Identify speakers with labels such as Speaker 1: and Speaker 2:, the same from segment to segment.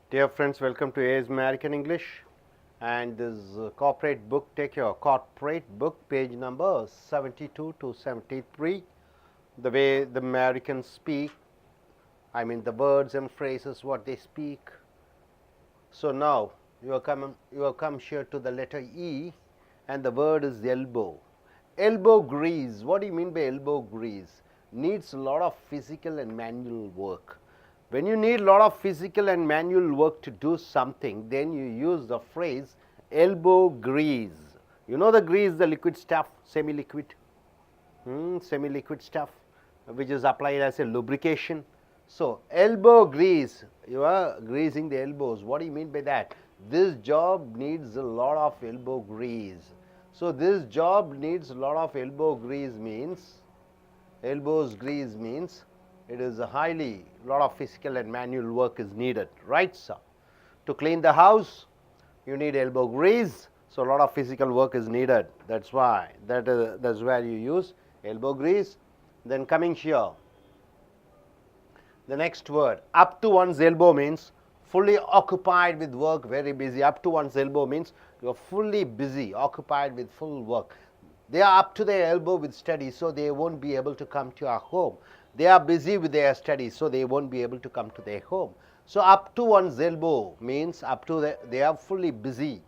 Speaker 1: Dear friends, welcome to AS American English and this corporate book. Take your corporate book, page number 72 to 73. The way the Americans speak, I mean the words and phrases what they speak. So now you have come here to the letter E, and the word is elbow. Elbow grease. What do you mean by elbow grease? Needs a lot of physical and manual work. When you need a lot of physical and manual work to do something, then you use the phrase elbow grease. You know the grease, the liquid stuff, semi-liquid, semi-liquid stuff, which is applied as a lubrication. So elbow grease, you are greasing the elbows. What do you mean by that? This job needs a lot of elbow grease. So this job needs a lot of elbow grease means, elbows grease means it is a highly lot of physical and manual work is needed, right sir? To clean the house, you need elbow grease, so a lot of physical work is needed. That's why that's where you use elbow grease. Then coming here, the next word, up to one's elbow means fully occupied with work, very busy. Up to one's elbow means you are fully busy, occupied with full work. They are up to their elbow with studies, so they won't be able to come to our home. They are busy with their studies, so they won't be able to come to their home. So up to one's elbow means they are fully busy.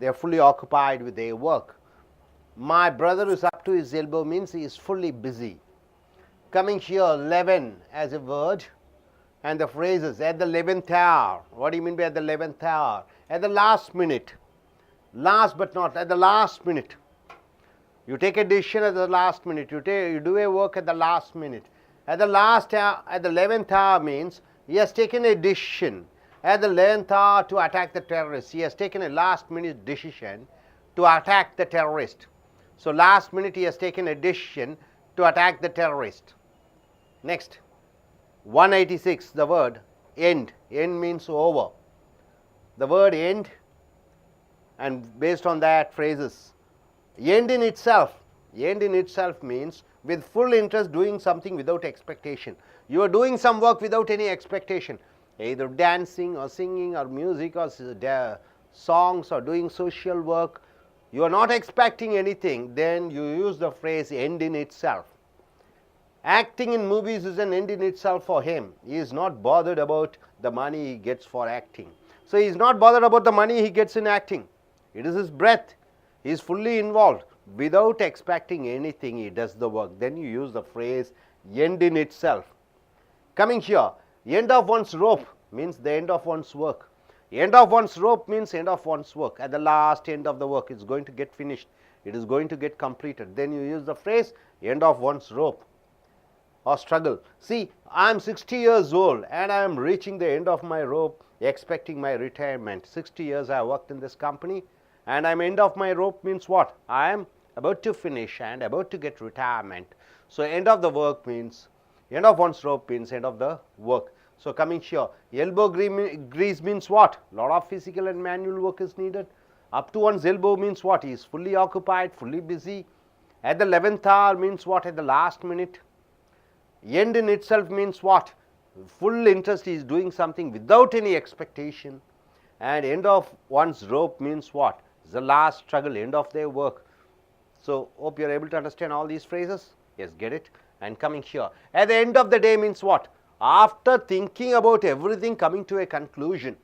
Speaker 1: They are fully occupied with their work. My brother is up to his elbow means he is fully busy. Coming here, 11 as a word, and the phrases at the 11th hour. What do you mean by at the 11th hour? At the last minute. Last but not, at the last minute. You take a decision at the last minute. You do a work at the last minute. At the last hour, at the 11th hour means he has taken a decision at the 11th hour to attack the terrorist. He has taken a last minute decision to attack the terrorist. So last minute he has taken a decision to attack the terrorist. Next, 186, the word end. End means over. The word end, and based on that phrases, end in itself. End in itself means with full interest doing something without expectation. You are doing some work without any expectation, either dancing or singing or music or songs or doing social work. You are not expecting anything, then you use the phrase end in itself. Acting in movies is an end in itself for him. He is not bothered about the money he gets for acting. So he is not bothered about the money he gets in acting. It is his breath. He is fully involved. Without expecting anything, he does the work. Then you use the phrase end in itself. Coming here, end of one's rope means the end of one's work. End of one's rope means end of one's work. At the last end of the work, it's going to get finished. It is going to get completed. Then you use the phrase end of one's rope or struggle. See, I am 60 years old and I am reaching the end of my rope, expecting my retirement. 60 years I worked in this company and I am end of my rope means what? I am about to finish and about to get retirement. So end of the work means, end of one's rope means end of the work. So coming here, elbow grease means what? Lot of physical and manual work is needed. Up to one's elbow means what? He is fully occupied, fully busy. At the 11th hour means what? At the last minute. End in itself means what? Full interest, he is doing something without any expectation. And end of one's rope means what? It's the last struggle, end of their work. So hope you are able to understand all these phrases. Yes, get it. And coming here, at the end of the day means what? After thinking about everything, coming to a conclusion.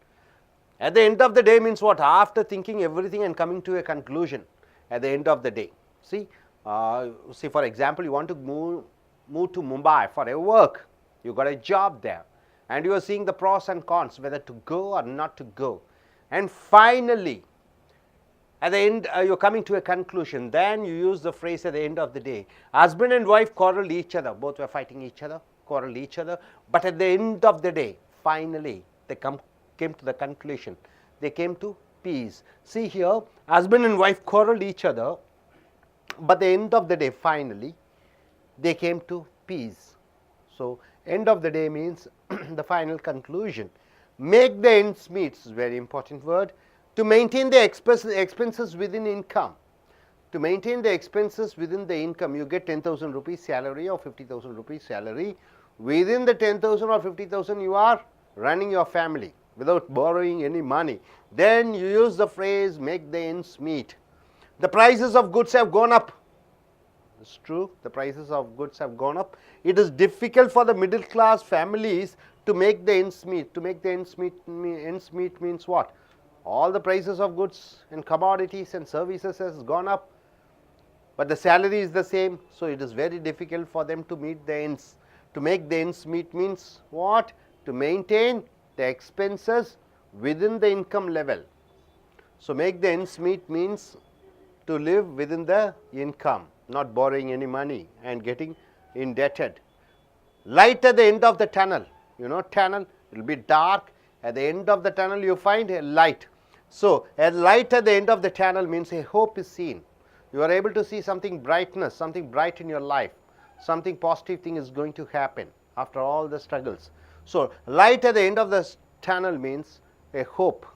Speaker 1: At the end of the day means what? After thinking everything and coming to a conclusion. At the end of the day. See, for example, you want to move to Mumbai for a work. You got a job there and you are seeing the pros and cons, whether to go or not to go. And finally, at the end, you're coming to a conclusion. Then you use the phrase at the end of the day. Husband and wife quarreled each other. Both were fighting each other, quarreled each other. But at the end of the day, finally, they came to the conclusion. They came to peace. See here, husband and wife quarreled each other. But at the end of the day, finally, they came to peace. So end of the day means the final conclusion. Make the ends meet is a very important word. To maintain the expenses within income. To maintain the expenses within the income, you get 10,000 rupees salary or 50,000 rupees salary. Within the 10,000 or 50,000, you are running your family. without borrowing any money. Then you use the phrase make the ends meet. The prices of goods have gone up. It's true, the prices of goods have gone up. It is difficult for the middle class families to make the ends meet. To make the ends meet means what? All the prices of goods and commodities and services has gone up, but the salary is the same, so it is very difficult for them to meet the ends. To make the ends meet means what? To maintain the expenses within the income level. So make the ends meet means to live within the income, not borrowing any money and getting indebted. Light at the end of the tunnel. You know tunnel, it will be dark. At the end of the tunnel you find a light. So a light at the end of the tunnel means a hope is seen. You are able to see something brightness, something bright in your life. Something positive thing is going to happen after all the struggles. So light at the end of the tunnel means a hope,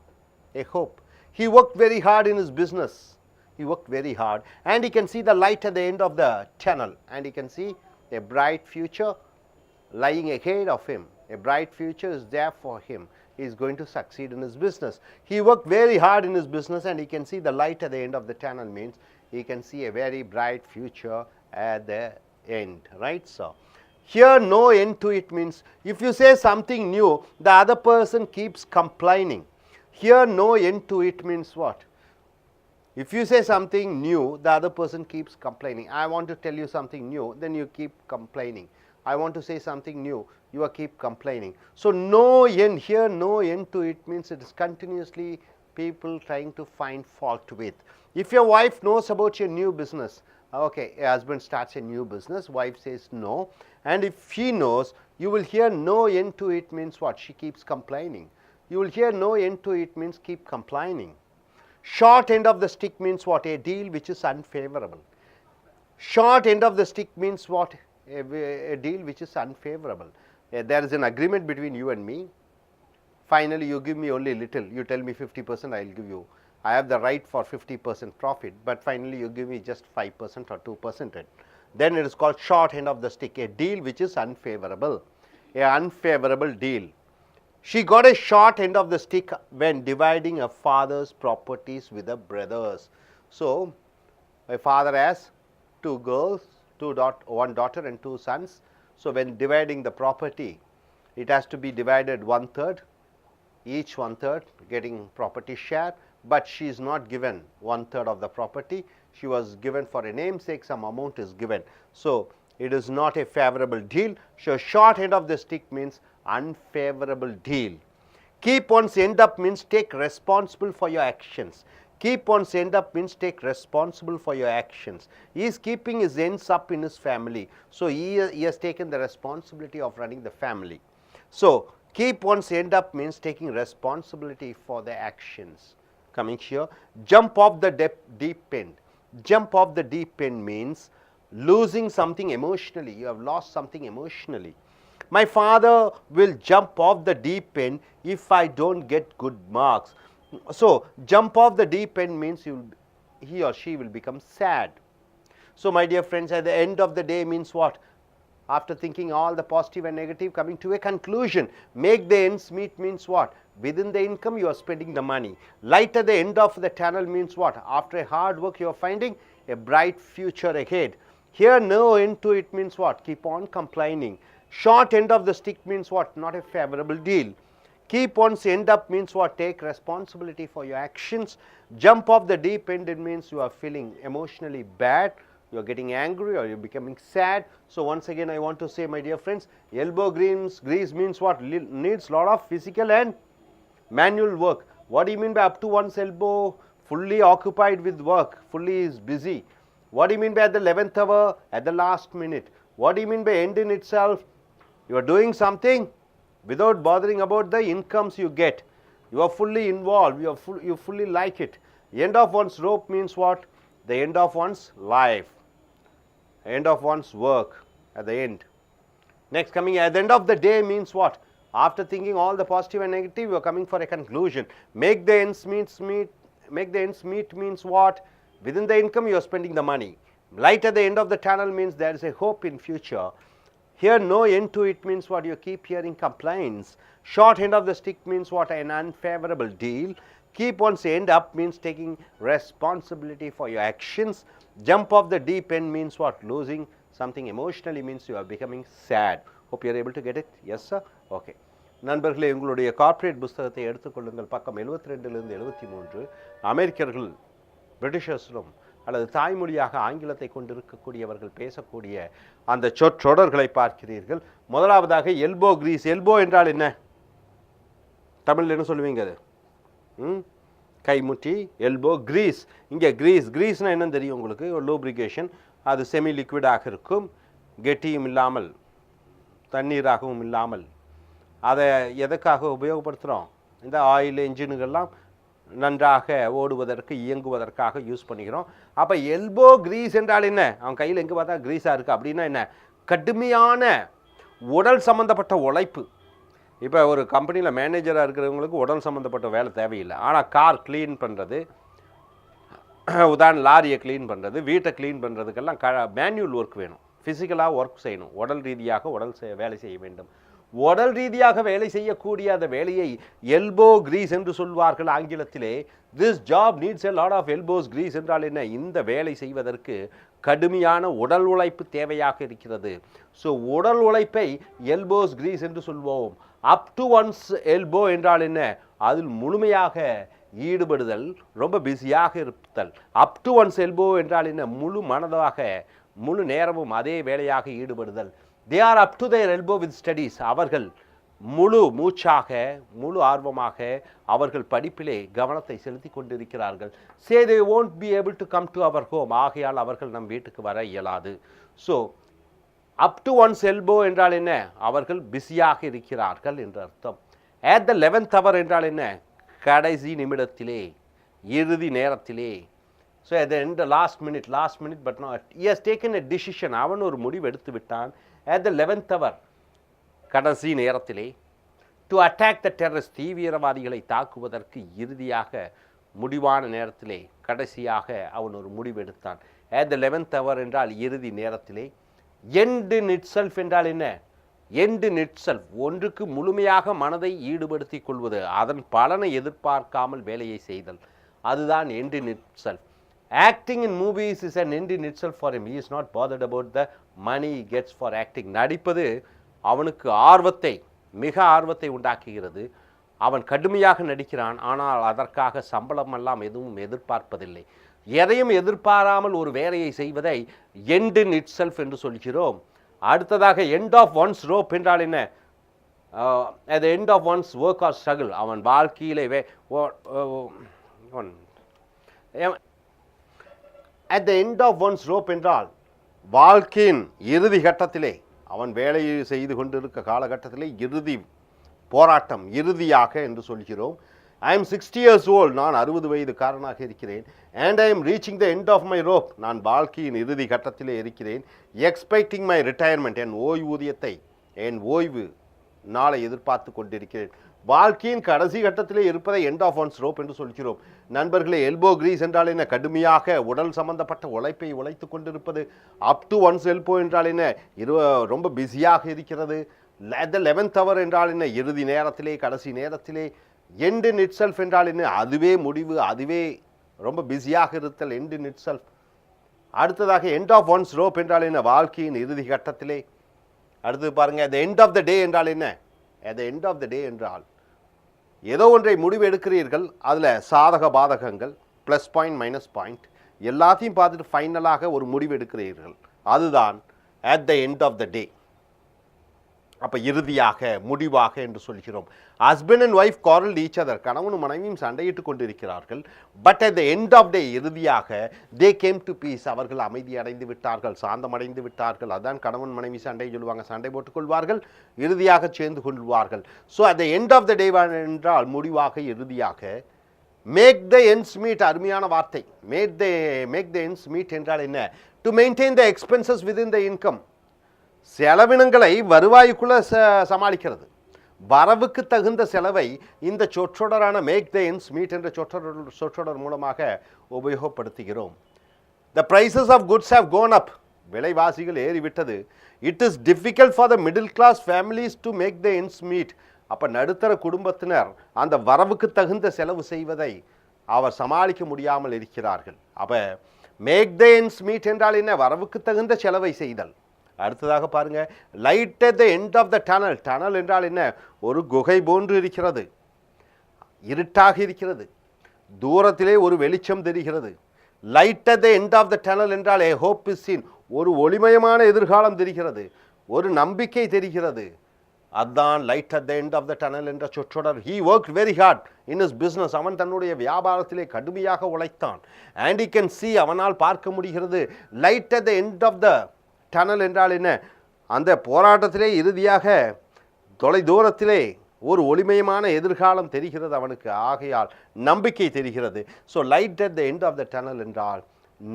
Speaker 1: a hope. He worked very hard in his business. He worked very hard and he can see the light at the end of the tunnel, and he can see a bright future lying ahead of him. A bright future is there for him. He is going to succeed in his business. He worked very hard in his business and he can see the light at the end of the tunnel means he can see a very bright future at the end, right? So here no end to it means if you say something new, the other person keeps complaining. Here no end to it means what? If you say something new, the other person keeps complaining. I want to tell you something new, then you keep complaining. I want to say something new, you keep complaining. So no end, here no end to it means it is continuously people trying to find fault with. If your wife knows about your new business, okay, a husband starts a new business, wife says no, and if she knows, you will hear no end to it means what? She keeps complaining. You will hear no end to it means keep complaining. Short end of the stick means what? A deal which is unfavorable. Short end of the stick means what? A deal which is unfavorable. There is an agreement between you and me. Finally, you give me only little. You tell me 50%, I will give you. I have the right for 50% profit, but finally you give me just 5% or 2%. Then it is called short end of the stick, a deal which is unfavorable. An unfavorable deal. She got a short end of the stick when dividing her father's properties with her brothers. So, my father has two girls, one daughter and two sons. So, when dividing the property, it has to be divided 1/3, each 1/3 getting property share, but she is not given 1/3 of the property. She was given for a namesake, some amount is given. So, it is not a favorable deal. So, short end of the stick means unfavorable deal. Keep one's end up means take responsible for your actions. Keep one's end up means take responsible for your actions. He is keeping his ends up in his family. So, he has taken the responsibility of running the family. So, keep one's end up means taking responsibility for the actions. Coming here, jump off the deep end. Jump off the deep end means losing something emotionally. You have lost something emotionally. My father will jump off the deep end if I don't get good marks. So, jump off the deep end means he or she will become sad. So, my dear friends, at the end of the day means what? After thinking all the positive and negative, coming to a conclusion, make the ends meet means what? Within the income you are spending the money. Light at the end of the tunnel means what? After a hard work you are finding a bright future ahead. Here no end to it means what? Keep on complaining. Short end of the stick means what? Not a favorable deal. Keep one's end up means what? Take responsibility for your actions. Jump off the deep end, it means you are feeling emotionally bad, you are getting angry or you are becoming sad. So, once again I want to say, my dear friends, elbow grease means what? Needs lot of physical and manual work. What do you mean by up to one's elbow? Fully occupied with work, fully is busy. What do you mean by at the 11th hour? At the last minute. What do you mean by end in itself? You are doing something without bothering about the incomes you get. You are fully involved, you fully like it. End of one's rope means what? The end of one's life, end of one's work at the end. Next, coming at the end of the day means what? After thinking all the positive and negative, you are coming for a conclusion. Make the ends meet means what? Within the income you are spending the money. Light at the end of the tunnel means there is a hope in future. Here no end to it means what? You keep hearing complaints. Short end of the stick means what? An unfavorable deal. Keep one's end up means taking responsibility for your actions. Jump off the deep end means what? Losing something emotionally means you are becoming sad. Hope you are able to get it. Yes sir? Okay. நண்பர்களே, உங்களுடைய corporate புஸ்தகத்தை எடுத்துக்கொள்ளுங்கள். பக்கம் 72லிருந்து 73. அமெரிக்கர்கள் பிரிட்டிஷர்ஸிலும் அல்லது தாய்மொழியாக ஆங்கிலத்தை கொண்டிருக்கக்கூடியவர்கள் பேசக்கூடிய அந்த சொற்றொடர்களை பார்க்கிறீர்கள். முதலாவதாக எல்போ கிரீஸ். எல்போ என்றால் என்ன? தமிழில் என்ன சொல்லுவீங்க? அது கைமுட்டி. எல்போ. கிரீஸ். இங்கே கிரீஸ்னால் என்னன்னு தெரியும் உங்களுக்கு? ஒரு லூப்ரிகேஷன். அது செமி லிக்விடாக இருக்கும், கெட்டியும் இல்லாமல் தண்ணீராகவும் இல்லாமல். அதை எதுக்காக உபயோகப்படுத்துகிறோம்? இந்த ஆயில் என்ஜின்கள்லாம் நன்றாக ஓடுவதற்கு இயங்குவதற்காக யூஸ் பண்ணிக்கிறோம். அப்போ எல்போ கிரீஸ் என்றால் என்ன? அவன் கையில் எங்கே பார்த்தா கிரீஸாக இருக்குது அப்படின்னா என்ன? கடுமையான உடல் சம்மந்தப்பட்ட உழைப்பு. இப்போ ஒரு கம்பெனியில் மேனேஜராக இருக்கிறவங்களுக்கு உடல் சம்மந்தப்பட்ட வேலை தேவையில்லை. ஆனால் கார் க்ளீன் பண்ணுறது, உதாரணம் லாரியை க்ளீன் பண்ணுறது, வீட்டை க்ளீன் பண்ணுறதுக்கெல்லாம் மேனுவல் ஒர்க் வேணும். ஃபிசிக்கலாக ஒர்க் செய்யணும். உடல் ரீதியாக வேலை செய்ய வேண்டும். உடல் ரீதியாக வேலை செய்யக்கூடிய அந்த வேலையை எல்போ கிரீஸ் என்று சொல்வார்கள் ஆங்கிலத்திலே. This job needs a lot of elbows grease என்றால் என்ன? இந்த வேலை செய்வதற்கு கடுமையான உடல் உழைப்பு தேவையாக இருக்கிறது. ஸோ உடல் உழைப்பை எல்போஸ் கிரீஸ் என்று சொல்வோம். அப் டு ஒன்ஸ் எல்போ என்றால் என்ன? அதில் முழுமையாக ஈடுபடுதல், ரொம்ப பிஸியாக இருத்தல். அப் டு ஒன்ஸ் எல்போ என்றால் என்ன? முழு மனதாக முழு நேரமும் அதே வேலையாக ஈடுபடுதல். They are up to their elbow with studies. அவர்கள் முழு மூச்சாக முழு ஆர்வமாக அவர்கள் படிப்பிலே கவனத்தை செலுத்தி கொண்டிருக்கிறார்கள். Say they won't be able to come to our home. ஆகையால் அவர்கள் நம் வீட்டுக்கு வர இயலாது. So up to one's elbow என்றால் என்ன? அவர்கள் பிஸியாக இருக்கிறார்கள் என்று அர்த்தம். At the 11th hour என்றால் என்ன? கடைசி நிமிடத்திலே, இறுதி நேரத்திலே. So at the end, last minute but not. He has taken a decision. அவன் ஒரு முடிவு எடுத்து விட்டான். At the 11th hour, கடைசி நேரத்திலே, டு அட்டாக் த டெரரிஸ்ட், தீவிரவாதிகளை தாக்குவதற்கு இறுதியாக முடிவான நேரத்திலே கடைசியாக அவன் ஒரு முடிவெடுத்தான். At the 11th hour என்றால் இறுதி நேரத்திலே. எண்ட் இன் இட் செல்ஃப் என்றால் என்ன? எண்ட் இன் இட் செல்ஃப், ஒன்றுக்கு முழுமையாக மனதை ஈடுபடுத்திக் கொள்வது, அதன் பலனை எதிர்பார்க்காமல் வேலையை செய்தல், அதுதான் end in it self. Acting in movies is an end in itself for him. He is not bothered about the money he gets for acting. நடிப்பது அவனுக்கு மிக ஆர்வத்தை உண்டாக்குகிறது. அவன் கடுமையாக நடிக்கிறான். ஆனால் அதற்காக சம்பளம் எல்லாம் எதுவும் எதிர்பார்ப்பதில்லை. எதையும் எதிர்பாராமல் ஒரு வேலையை செய்வதை end in itself என்று சொல்கிறோம். அடுத்ததாக end of one's rope என்றால் என்ன? At the end of one's work or struggle, அவன் வாழ்க்கையிலே at the end of one's rope என்றால் வாழ்க்கையின் இறுதி கட்டத்திலே, அவன் வேலையை செய்து கொண்டிருக்க காலகட்டத்திலே இறுதி போராட்டம், இறுதியாக என்று சொல்கிறோம். I am 60 years old. நான் 60 வயதுக்காரனாக இருக்கிறேன். And I am reaching the end of my rope. நான் வாழ்க்கையின் இறுதி கட்டத்திலே இருக்கிறேன். Expecting my retirement. என் ஓய்வூதியத்தை, என் ஓய்வு நாளை எதிர்பார்த்து கொண்டிருக்கிறேன். வாழ்க்கையின் கடைசி கட்டத்திலே இருப்பதை எண்ட் ஆஃப் ஒன்ஸ் ரோப் என்று சொல்கிறோம். நண்பர்களே, எல்போ கிரீஸ் என்றால் என்ன? கடுமையாக உடல் சம்பந்தப்பட்ட உழைப்பை உழைத்து கொண்டிருப்பது. அப் டு ஒன்ஸ் எல்போ என்றால் என்ன? ரொம்ப பிஸியாக இருக்கிறது. at the 11th hour என்றால் என்ன? இறுதி நேரத்திலே, கடைசி நேரத்திலே. எண்ட் இன் இட் செல்ஃப் என்றால் என்ன? அதுவே முடிவு, அதுவே ரொம்ப பிஸியாக இருத்தல், எண்ட் இன் இட் செல்ஃப். அடுத்ததாக எண்ட் ஆஃப் ஒன்ஸ் ரோப் என்றால் என்ன? வாழ்க்கையின் இறுதி கட்டத்திலே. அடுத்து பாருங்க, at the end of the day என்றால் என்ன? at the end of the day என்றால் ஏதோ ஒன்றை முடிவு எடுக்கிறீர்கள், அதில் சாதக பாதகங்கள், ப்ளஸ் பாயிண்ட் மைனஸ் பாயிண்ட் எல்லாத்தையும் பார்த்துட்டு ஃபைனலாக ஒரு முடிவு எடுக்கிறீர்கள், அதுதான் at the end of the day. அப்போ இறுதியாக, முடிவாக என்று சொல்கிறோம். Husband and wife quarreled each other. கணவனும் மனைவியும் சண்டையிட்டு கொண்டிருக்கிறார்கள். But at the end of day, இறுதியாக they came to peace. அவர்கள் அமைதி அடைந்து விட்டார்கள், சாந்தம் அடைந்து விட்டார்கள். அதான் கணவன் மனைவி சண்டை சொல்லுவாங்க. சண்டை போட்டுக்கொள்வார்கள், இறுதியாக சேர்ந்து கொள்வார்கள். So at the end of the day என்றால் முடிவாக, இறுதியாக. மேக் த ends meet, அருமையான வார்த்தை. மேக் த ends meet என்றால் என்ன? To maintain the expenses within the income. செலவினங்களை வருவாய்க்குள்ள சமாளிக்கிறது. வரவுக்கு தகுந்த செலவை இந்த சொற்றொடரான மேக் த எண்ட்ஸ் மீட் என்ற சொற்றொடர் மூலமாக உபயோகப்படுத்துகிறோம். The prices of goods have gone up. விலைவாசிகள் ஏறிவிட்டது. It is difficult for the middle class families to make the ends meet. அப்போ நடுத்தர குடும்பத்தினர் அந்த வரவுக்கு தகுந்த செலவு செய்வதை அவர் சமாளிக்க முடியாமல் இருக்கிறார்கள். அப்போ மேக் த எண்ட்ஸ் மீட் என்றால் என்ன? வரவுக்கு தகுந்த செலவை செய்தல். அடுத்ததாக பாருங்க, light at the end of the tunnel. Tunnel என்றால் என்ன? ஒரு குகை போன்று இருக்கிறது, இருட்டாக இருக்கிறது, தூரத்திலே ஒரு வெளிச்சம் தெரிகிறது. Light at the end of the tunnel என்றால் ஏ ஹோப் இஸ் சீன், ஒரு ஒளிமயமான எதிர்காலம் தெரிகிறது, ஒரு நம்பிக்கை தெரிகிறது. அதுதான் light at the end of the tunnel என்ற சொற்றொடர். He work very hard in is business. அவன் தன்னுடைய வியாபாரத்திலே கடுமையாக உழைத்தான். அண்ட் ஹி கேன் சி, அவனால் பார்க்க முடிகிறது. Light at the end of the tunnel என்றால் என்ன? அந்த போராட்டத்திலே இறுதியாக தொலை தூரத்திலே ஒரு ஒளிமயமான எதிர்காலம் தெரிகிறது அவனுக்கு. ஆகையால் நம்பிக்கை தெரிகிறது. So light at the end of the tunnel என்றால்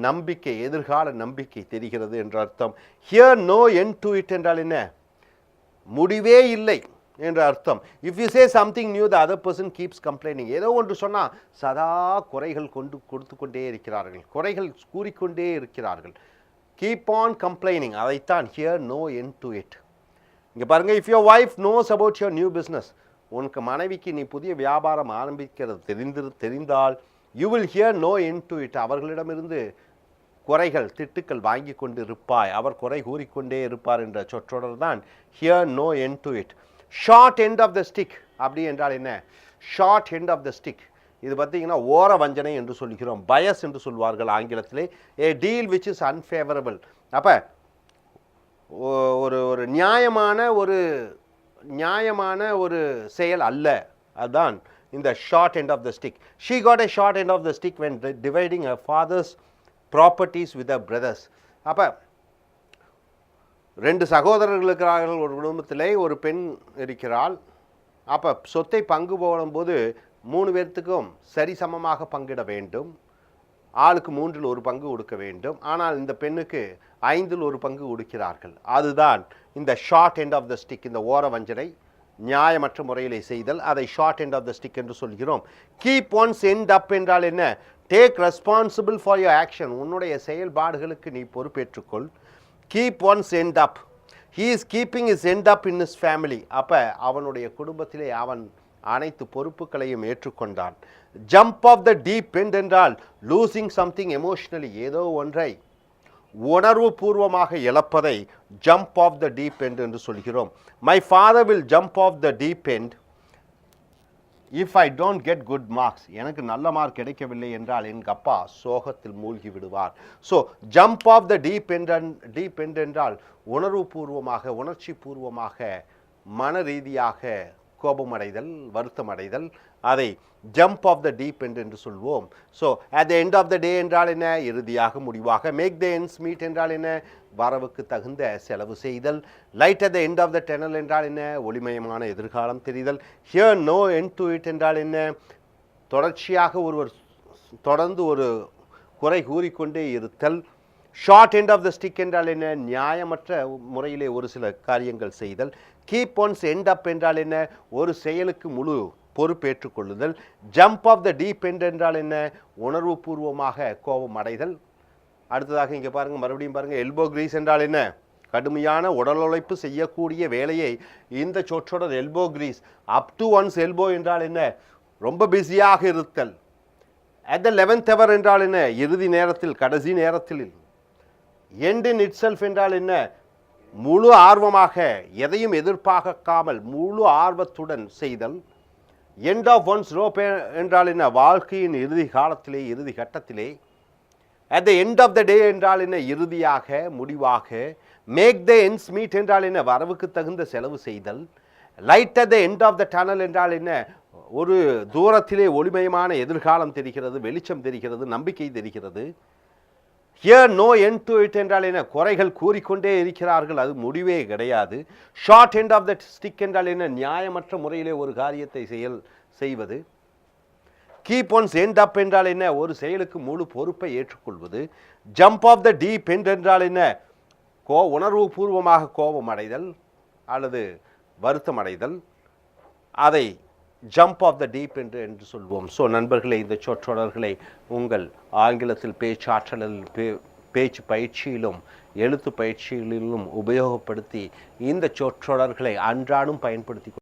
Speaker 1: நம்பிக்கை, எதிர்கால நம்பிக்கை தெரிகிறது என்ற அர்த்தம். Hear no end to it என்றால் என்ன? முடிவே இல்லை என்ற அர்த்தம். If you say something new the other person keeps complaining. ஏதோ ஒன்று சொன்னால் சதா குறைகள் கொடுத்து கொண்டே இருக்கிறார்கள், குறைகள் கூறிக்கொண்டே இருக்கிறார்கள். கீப் ஆன் கம்ப்ளைனிங், அதைத்தான் hear no end to it. இங்கே பாருங்கள், if your wife knows about your new business, உனக்கு மனைவிக்கு நீ புதிய வியாபாரம் ஆரம்பிக்கிறது தெரிந்தால், you will hear no end to it. அவர்களிடமிருந்து குறைகள் திட்டுக்கள் வாங்கி கொண்டு இருப்பாய், அவர் குறை கூறிக்கொண்டே இருப்பார் என்ற சொற்றொடர் தான் hear no end to it. Short end of the stick அப்படி என்றால் என்ன? Short end of the stick, இது பார்த்தீங்கன்னா ஓர வஞ்சனை என்று சொல்கிறோம், பயஸ் என்று சொல்வார்கள் ஆங்கிலத்திலே. A deal which is unfavourable. அப்போ ஒரு நியாயமான ஒரு செயல் அல்ல, அதுதான் இந்த short end of the stick. She got a short end of the stick when dividing her father's properties with her brothers. அப்போ ரெண்டு சகோதரர்கள் இருக்கிறார்கள் ஒரு குடும்பத்திலே, ஒரு பெண் இருக்கிறாள். அப்போ சொத்தை பங்கு போடும்போது 3 பேர்த்துக்கும் சரிசமமாக பங்கிட வேண்டும். ஆளுக்கு 3இல் 1 பங்கு கொடுக்க வேண்டும். ஆனால் இந்த பெண்ணுக்கு 5இல் 1 பங்கு கொடுக்கிறார்கள். அதுதான் இந்த short end of the stick, இந்த ஓர வஞ்சனை, நியாயமற்ற முறையிலே செய்தல், அதை short end of the stick என்று சொல்கிறோம். கீப் ஒன்ஸ் எண்ட் அப் என்றால் என்ன? Take responsible for your action. உன்னுடைய செயல்பாடுகளுக்கு நீ பொறுப்பேற்றுக்கொள். Keep one's end up. He is keeping his end up in his family. அப்போ அவனுடைய குடும்பத்திலே அவன் அனைத்து பொறுப்புகளையும் ஏற்றுக்கொண்டான். Jump off the deep end என்றால் லூசிங் சம்திங் எமோஷ்னலி, ஏதோ ஒன்றை உணர்வு பூர்வமாக இழப்பதை jump off the deep end என்று சொல்கிறோம். My father will jump off the deep end if I don't get good marks. எனக்கு நல்ல மார்க் கிடைக்கவில்லை என்றால் எங்கள் அப்பா சோகத்தில் மூழ்கி விடுவார். So jump off the deep end என்றால் உணர்வு பூர்வமாக, உணர்ச்சி பூர்வமாக, மன ரீதியாக கோபமடைதல், வருத்தமடைதல், அதை ஜம்ப் ஆஃப் த டீப் என்று சொல்வோம். So at the end of the day என்றால் என்ன? இறுதியாக, முடிவாக. மேக் த எண்ட்ஸ் மீட் என்றால் என்ன? வரவுக்கு தகுந்த செலவு செய்தல். Light at the end of the tunnel என்றால் என்ன? ஒளிமயமான எதிர்காலம் தெரிதல். Hear no end to it என்றால் என்ன? தொடர்ச்சியாக தொடர்ந்து ஒரு குறை கூறிக்கொண்டே இருத்தல். Short end of the stick என்றால் என்ன? நியாயமற்ற முறையிலே ஒரு சில காரியங்கள் செய்தல். கீப் ஒன்ஸ் எண்ட் அப் என்றால் என்ன? ஒரு செயலுக்கு முழு பொறுப்பேற்றுக் கொள்ளுதல். Jump off the deep end என்றால் என்ன? உணர்வு பூர்வமாக கோபம் அடைதல். அடுத்ததாக இங்கே பாருங்கள், மறுபடியும் பாருங்கள், எல்போ கிரீஸ் என்றால் என்ன? கடுமையான உடல் உழைப்பு செய்யக்கூடிய வேலையை இந்த சொற்றொடர் elbow grease. Up to one's elbow என்றால் என்ன? ரொம்ப பிஸியாக இருத்தல். அட் த 11th hour என்றால் என்ன? இறுதி நேரத்தில், கடைசி நேரத்தில். எண்ட் இன் இட் செல்ஃப் என்றால் என்ன? முழு ஆர்வமாக, எதையும் எதிர்பார்க்காமல் முழு ஆர்வத்துடன் செய்தல். எண்ட் ஆஃப் ஒன்ஸ் ரோப் என்றால் என்ன? வாழ்க்கையின் இறுதி காலத்திலே, இறுதி கட்டத்திலே. At the end of the day என்றால் என்ன? இறுதியாக, முடிவாக. மேக் த எண்ட்ஸ் மீட் என்றால் என்ன? வரவுக்கு தகுந்த செலவு செய்தல். Light at the end of the tunnel என்றால் என்ன? ஒரு தூரத்திலே ஒளிமயமான எதிர்காலம் தெரிகிறது, வெளிச்சம் தெரிகிறது, நம்பிக்கை தெரிகிறது. Hear no end to it என்றால் என்ன? குறைகள் கூறிக்கொண்டே இருக்கிறார்கள், அது முடிவே கிடையாது. Short end of the stick என்றால் என்ன? நியாயமற்ற முறையிலே ஒரு காரியத்தை செய்வது. கீப் ஒன்ஸ் எண்ட் அப் என்றால் என்ன? ஒரு செயலுக்கு முழு பொறுப்பை ஏற்றுக்கொள்வது. Jump off the deep end என்றால் என்ன? உணர்வு பூர்வமாக கோபம் அடைதல் அல்லது வருத்தம் அடைதல், அதை ஜம்ப் ஆஃப் த டீப் என்று சொல்வோம். ஸோ நண்பர்களே, இந்த சொற்றொடர்களை உங்கள் ஆங்கிலத்தில் பேச்சாற்றலில் பேச்சு பயிற்சியிலும் எழுத்து பயிற்சிகளிலும் உபயோகப்படுத்தி இந்த சொற்றொடர்களை அன்றாடம் பயன்படுத்தி